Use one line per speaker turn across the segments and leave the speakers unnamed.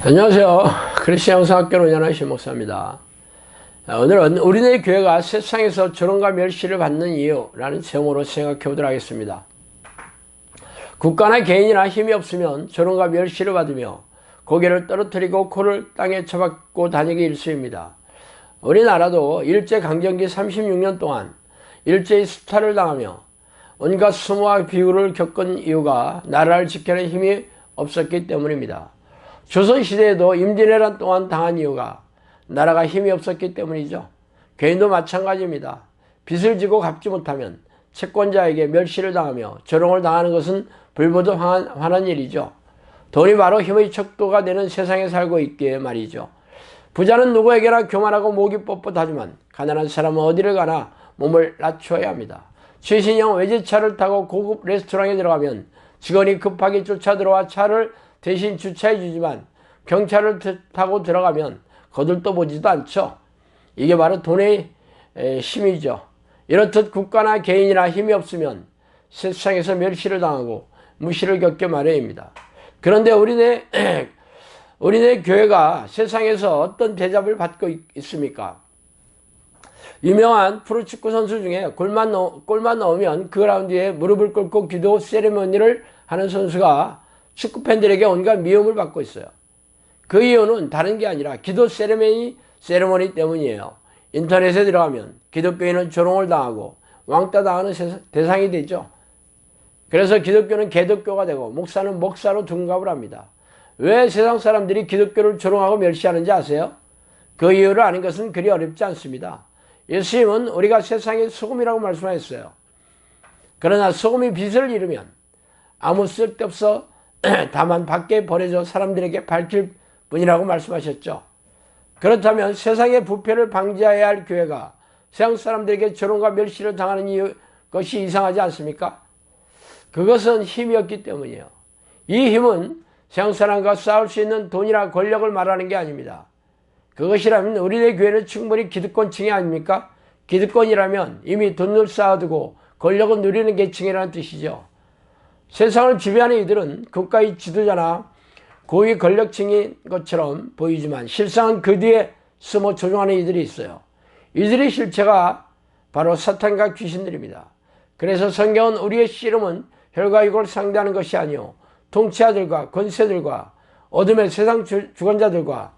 안녕하세요. 크리스천 영성학교를 운영하는 신목사입니다. 오늘은 우리네 교회가 세상에서 조롱과 멸시를 받는 이유라는 제목으로 생각해 보도록 하겠습니다. 국가나 개인이나 힘이 없으면 조롱과 멸시를 받으며 고개를 떨어뜨리고 코를 땅에 쳐박고 다니기 일쑤입니다. 우리나라도 일제강점기 36년 동안 일제의 수탈을 당하며 온갖 수모와 비굴을 겪은 이유가 나라를 지키는 힘이 없었기 때문입니다. 조선시대에도 임진왜란 동안 당한 이유가 나라가 힘이 없었기 때문이죠. 개인도 마찬가지입니다. 빚을 지고 갚지 못하면 채권자에게 멸시를 당하며 조롱을 당하는 것은 불보듯 화난 일이죠. 돈이 바로 힘의 척도가 되는 세상에 살고 있기에 말이죠. 부자는 누구에게나 교만하고 목이 뻣뻣하지만 가난한 사람은 어디를 가나 몸을 낮춰야 합니다. 최신형 외제차를 타고 고급 레스토랑에 들어가면 직원이 급하게 쫓아들어와 차를 대신 주차해 주지만 경차를 타고 들어가면 거들떠 보지도 않죠. 이게 바로 돈의 힘이죠. 이렇듯 국가나 개인이나 힘이 없으면 세상에서 멸시를 당하고 무시를 겪게 마련입니다. 그런데 우리네 교회가 세상에서 어떤 대접을 받고 있습니까? 유명한 프로축구 선수 중에 골만 넣으면 그 그라운드에 무릎을 꿇고 기도 세리머니를 하는 선수가 축구 팬들에게 온갖 미움을 받고 있어요. 그 이유는 다른 게 아니라 기도 세리머니 때문이에요. 인터넷에 들어가면 기독교인은 조롱을 당하고 왕따 당하는 대상이 되죠. 그래서 기독교는 개독교가 되고 목사는 목사로 둔갑을 합니다. 왜 세상 사람들이 기독교를 조롱하고 멸시하는지 아세요? 그 이유를 아는 것은 그리 어렵지 않습니다. 예수님은 우리가 세상의 소금이라고 말씀하셨어요. 그러나 소금이 빛을 잃으면 아무 쓸데없어 다만 밖에 버려져 사람들에게 밝힐 뿐이라고 말씀하셨죠. 그렇다면 세상의 부패를 방지해야 할 교회가 세상 사람들에게 조롱과 멸시를 당하는 것이 이상하지 않습니까? 그것은 힘이었기 때문이에요. 이 힘은 세상 사람과 싸울 수 있는 돈이나 권력을 말하는 게 아닙니다. 그것이라면 우리네 교회는 충분히 기득권층이 아닙니까? 기득권이라면 이미 돈을 쌓아두고 권력을 누리는 계층이라는 뜻이죠. 세상을 지배하는 이들은 국가의 지도자나 고위 권력층인 것처럼 보이지만 실상은 그 뒤에 숨어 조종하는 이들이 있어요. 이들의 실체가 바로 사탄과 귀신들입니다. 그래서 성경은 우리의 씨름은 혈과 육을 상대하는 것이 아니요 통치자들과 권세들과 어둠의 세상 주권자들과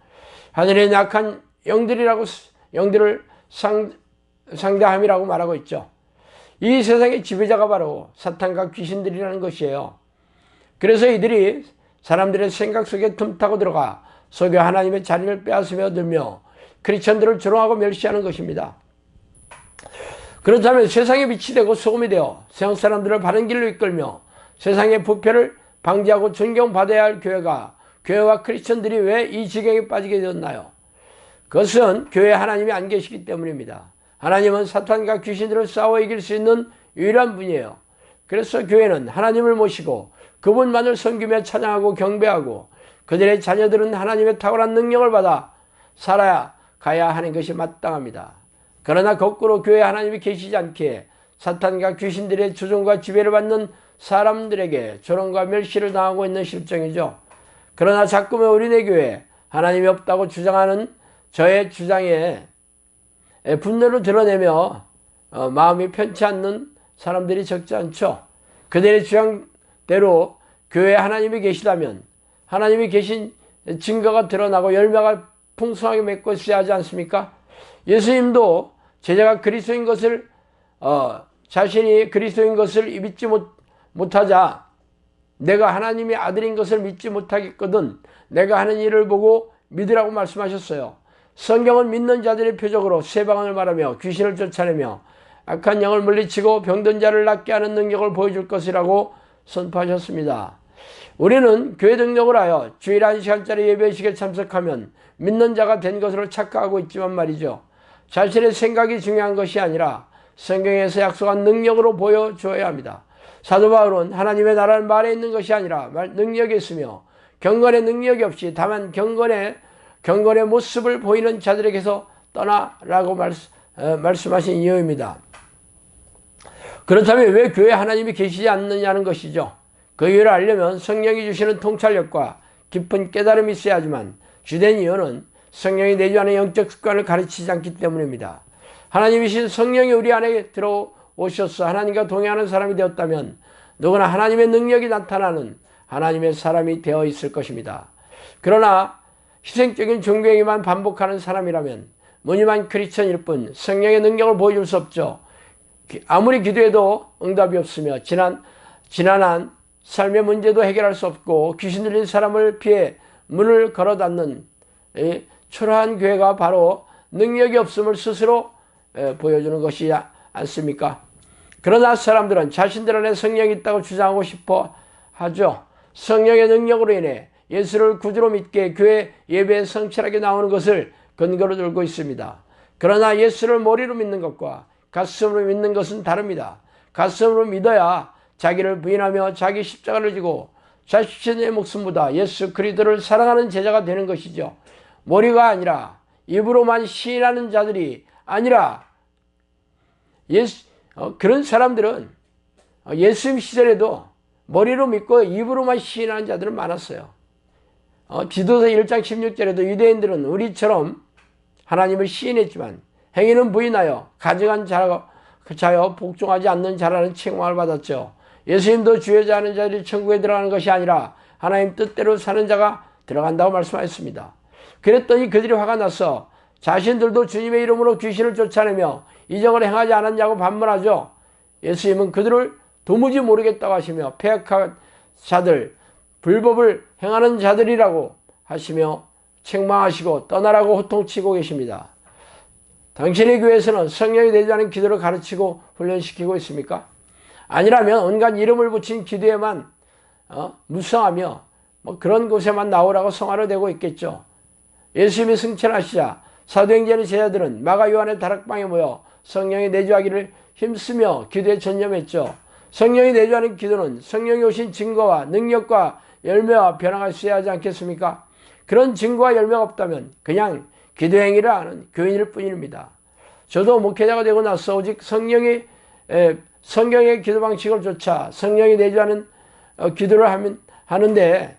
하늘의 약한 영들을 상대함이라고 말하고 있죠. 이 세상의 지배자가 바로 사탄과 귀신들이라는 것이에요. 그래서 이들이 사람들의 생각 속에 틈타고 들어가 속여 하나님의 자리를 빼앗으며 들며 크리스천들을 조롱하고 멸시하는 것입니다. 그렇다면 세상에 빛이 되고 소금이 되어 세상 사람들을 바른 길로 이끌며 세상의 부패를 방지하고 존경받아야 할 교회와 크리스천들이 왜 이 지경에 빠지게 되었나요? 그것은 교회에 하나님이 안 계시기 때문입니다. 하나님은 사탄과 귀신들을 싸워 이길 수 있는 유일한 분이에요. 그래서 교회는 하나님을 모시고 그분만을 섬기며 찬양하고 경배하고 그들의 자녀들은 하나님의 탁월한 능력을 받아 살아가야 하는 것이 마땅합니다. 그러나 거꾸로 교회에 하나님이 계시지 않기에 사탄과 귀신들의 조종과 지배를 받는 사람들에게 조롱과 멸시를 당하고 있는 실정이죠. 그러나 자꾸만 우리네 교회에 하나님이 없다고 주장하는 저의 주장에 분노를 드러내며 마음이 편치 않는 사람들이 적지 않죠. 그들의 주장대로 교회에 하나님이 계시다면 하나님이 계신 증거가 드러나고 열매가 풍성하게 맺고 있어야 하지 않습니까? 예수님도 제자가 그리스도인 것을 자신이 그리스도인 것을 믿지 못하자 내가 하나님의 아들인 것을 믿지 못하겠거든 내가 하는 일을 보고 믿으라고 말씀하셨어요. 성경은 믿는 자들의 표적으로 새 방언을 말하며 귀신을 쫓아내며 악한 영을 물리치고 병든 자를 낫게 하는 능력을 보여줄 것이라고 선포하셨습니다. 우리는 교회 등록을 하여 주일 1시간짜리 예배식에 참석하면 믿는 자가 된 것으로 착각하고 있지만 말이죠. 자신의 생각이 중요한 것이 아니라 성경에서 약속한 능력으로 보여줘야 합니다. 사도 바울은 하나님의 나라는 말에 있는 것이 아니라 능력이 있으며 경건의 능력이 없이 다만 경건의 모습을 보이는 자들에게서 떠나라고 말씀하신 이유입니다. 그렇다면 왜 교회에 하나님이 계시지 않느냐는 것이죠. 그 이유를 알려면 성령이 주시는 통찰력과 깊은 깨달음이 있어야 하지만 주된 이유는 성령이 내주하는 영적 습관을 가르치지 않기 때문입니다. 하나님이신 성령이 우리 안에 들어오셔서 하나님과 동행하는 사람이 되었다면 누구나 하나님의 능력이 나타나는 하나님의 사람이 되어 있을 것입니다. 그러나 희생적인 종교행위만 반복하는 사람이라면 무늬만 크리스천일 뿐 성령의 능력을 보여줄 수 없죠. 아무리 기도해도 응답이 없으며 지난한 삶의 문제도 해결할 수 없고 귀신 들린 사람을 피해 문을 걸어 닫는 초라한 교회가 바로 능력이 없음을 스스로 보여주는 것이지 않습니까? 그러나 사람들은 자신들 안에 성령이 있다고 주장하고 싶어 하죠. 성령의 능력으로 인해 예수를 구주로 믿게 교회 예배에 성실하게 나오는 것을 근거로 들고 있습니다. 그러나 예수를 머리로 믿는 것과 가슴으로 믿는 것은 다릅니다. 가슴으로 믿어야 자기를 부인하며 자기 십자가를 지고 자신의 목숨보다 예수 그리스도를 사랑하는 제자가 되는 것이죠. 머리가 아니라 입으로만 시인하는 자들이 아니라 그런 사람들은 예수님 시절에도 머리로 믿고 입으로만 시인하는 자들은 많았어요. 디도서 1장 16절에도 유대인들은 우리처럼 하나님을 시인했지만 행위는 부인하여 가증한 자여 복종하지 않는 자라는 책망을 받았죠. 예수님도 주여자하는 자들이 천국에 들어가는 것이 아니라 하나님 뜻대로 사는 자가 들어간다고 말씀하셨습니다. 그랬더니 그들이 화가 나서 자신들도 주님의 이름으로 귀신을 쫓아내며 이적을 행하지 않았냐고 반문하죠. 예수님은 그들을 도무지 모르겠다고 하시며 패역한 자들, 불법을 행하는 자들이라고 하시며 책망하시고 떠나라고 호통치고 계십니다. 당신의 교회에서는 성령이 내주하는 기도를 가르치고 훈련시키고 있습니까? 아니라면 온갖 이름을 붙인 기도에만 무성하며 그런 곳에만 나오라고 성화를 대고 있겠죠. 예수님이 승천하시자 사도행전의 제자들은 마가 요한의 다락방에 모여 성령이 내주하기를 힘쓰며 기도에 전념했죠. 성령이 내주하는 기도는 성령이 오신 증거와 능력과 열매와 변화가 있어야 하지 않겠습니까? 그런 증거와 열매가 없다면 그냥 기도 행위를 하는 교인일 뿐입니다. 저도 목회자가 되고 나서 오직 성경의 기도 방식을 쫓아 성령이 내주하는 기도를 하는데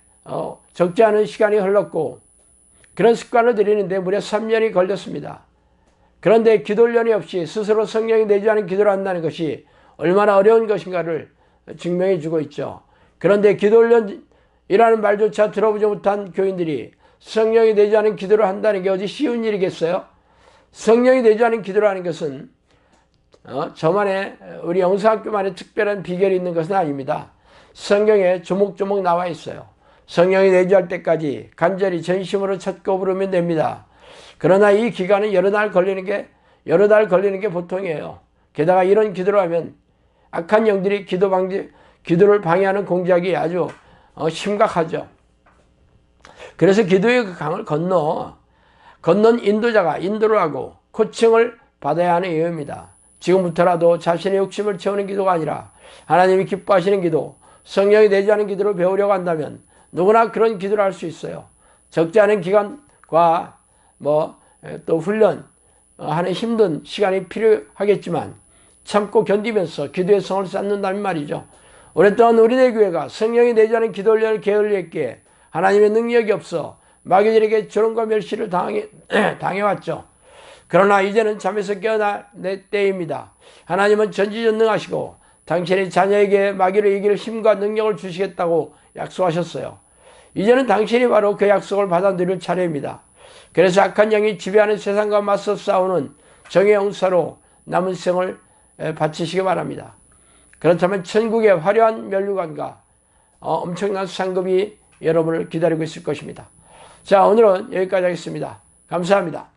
적지 않은 시간이 흘렀고 그런 습관을 들이는데 무려 3년이 걸렸습니다. 그런데 기도 훈련이 없이 스스로 성령이 내주하는 기도를 한다는 것이 얼마나 어려운 것인가를 증명해 주고 있죠. 그런데 기도 훈련이라는 말조차 들어보지 못한 교인들이 성령이 내주하는 기도를 한다는 게 어디 쉬운 일이겠어요? 성령이 내주하는 기도를 하는 것은 저만의 우리 영성학교만의 특별한 비결이 있는 것은 아닙니다. 성경에 조목조목 나와 있어요. 성령이 내주할 때까지 간절히 전심으로 찾고 부르면 됩니다. 그러나 이 기간은 여러 달 걸리는 게 보통이에요. 게다가 이런 기도를 하면 악한 영들이 기도를 방해하는 공작이 아주 심각하죠. 그래서 기도의 그 강을 건넌 인도자가 인도를 하고 코칭을 받아야 하는 이유입니다. 지금부터라도 자신의 욕심을 채우는 기도가 아니라 하나님이 기뻐하시는 기도, 성령이 내주하는 기도를 배우려고 한다면 누구나 그런 기도를 할 수 있어요. 적지 않은 기간과 또 훈련하는 힘든 시간이 필요하겠지만 참고 견디면서 기도의 성을 쌓는다는 말이죠. 오랫동안 우리네 교회가 성령이 내주하는 기도 훈련을 게을리했기에 하나님의 능력이 없어 마귀들에게 조롱과 멸시를 당해왔죠. 그러나 이제는 잠에서 깨어날 때입니다. 하나님은 전지전능하시고 당신의 자녀에게 마귀를 이길 힘과 능력을 주시겠다고 약속하셨어요. 이제는 당신이 바로 그 약속을 받아 누릴 차례입니다. 그래서 악한 영이 지배하는 세상과 맞서 싸우는 정의 용사로 남은 생을 바치시기 바랍니다. 그렇다면 천국의 화려한 면류관과 엄청난 상급이 여러분을 기다리고 있을 것입니다. 자, 오늘은 여기까지 하겠습니다. 감사합니다.